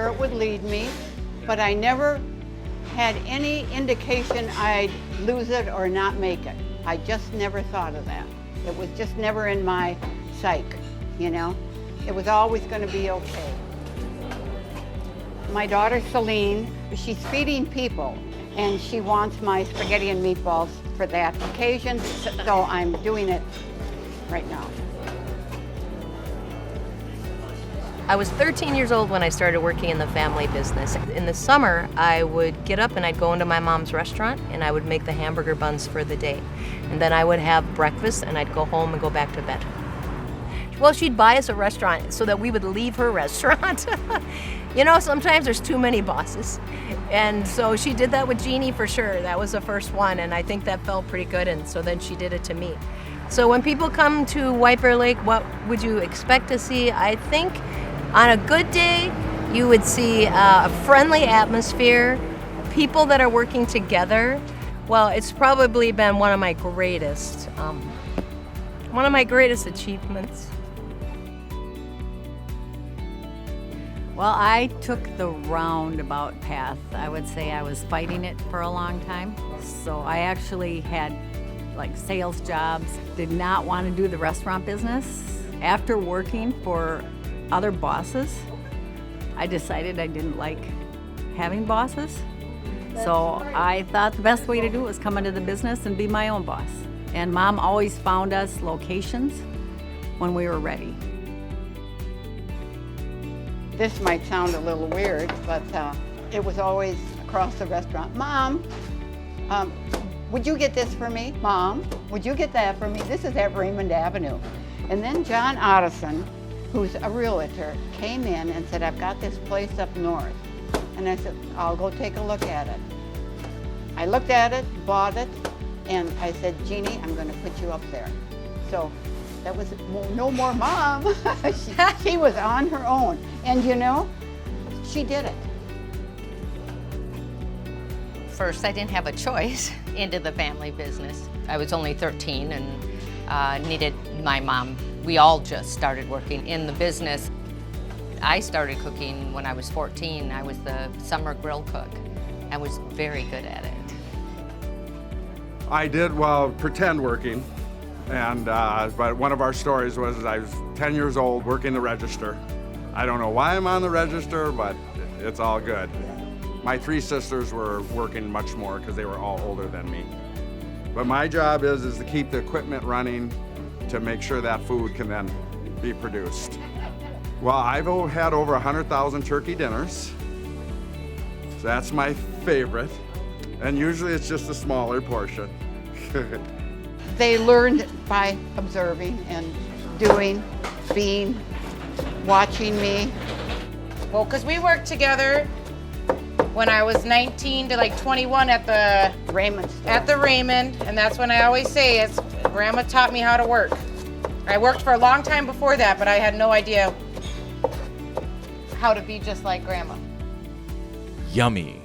where it would lead me, but I never had any indication I'd lose it or not make it. I just never thought of that. It was just never in my psyche, you know? It was always going to be okay. My daughter Celine, she's feeding people, and she wants my spaghetti and meatballs for that occasion, so I'm doing it right now. I was 13 years old when I started working in the family business. In the summer, I would get up and I'd go into my mom's restaurant and I would make the hamburger buns for the day. And then I would have breakfast and I'd go home and go back to bed. Well, she'd buy us a restaurant so that we would leave her restaurant. You know, sometimes there's too many bosses. And so she did that with Jeannie for sure. That was the first one, and I think that felt pretty good, and so then she did it to me. So when people come to White Bear Lake, what would you expect to see? I think on a good day, you would see a friendly atmosphere, people that are working together. Well, it's probably been one of my greatest achievements. Well, I took the roundabout path. I would say I was fighting it for a long time. So I actually had like sales jobs, did not want to do the restaurant business. After working for other bosses, I decided I didn't like having bosses. So I thought the best way to do it was come into the business and be my own boss. And Mom always found us locations when we were ready. This might sound a little weird, but it was always across the restaurant. Mom, would you get this for me? Mom, would you get that for me? This is at Raymond Avenue. And then John Otteson, who's a realtor, came in and said, I've got this place up north. And I said, I'll go take a look at it. I looked at it, bought it, and I said, Jeannie, I'm going to put you up there. So that was no more Mom. she was on her own. And you know, she did it. First, I didn't have a choice into the family business. I was only 13 and needed my mom. We all just started working in the business. I started cooking when I was 14. I was the summer grill cook and was very good at it. I did, well, pretend working. And but one of our stories was I was 10 years old working the register. I don't know why I'm on the register, but it's all good. My three sisters were working much more because they were all older than me. But my job is to keep the equipment running to make sure that food can then be produced. Well, I've had over 100,000 turkey dinners. So that's my favorite. And usually it's just a smaller portion. They learned by observing and doing, being, watching me. Well, because we worked together when I was 19 to like 21 at the Raymond store. At the Raymond, and that's when I always say it's Grandma taught me how to work. I worked for a long time before that, but I had no idea how to be just like Grandma. Yummy.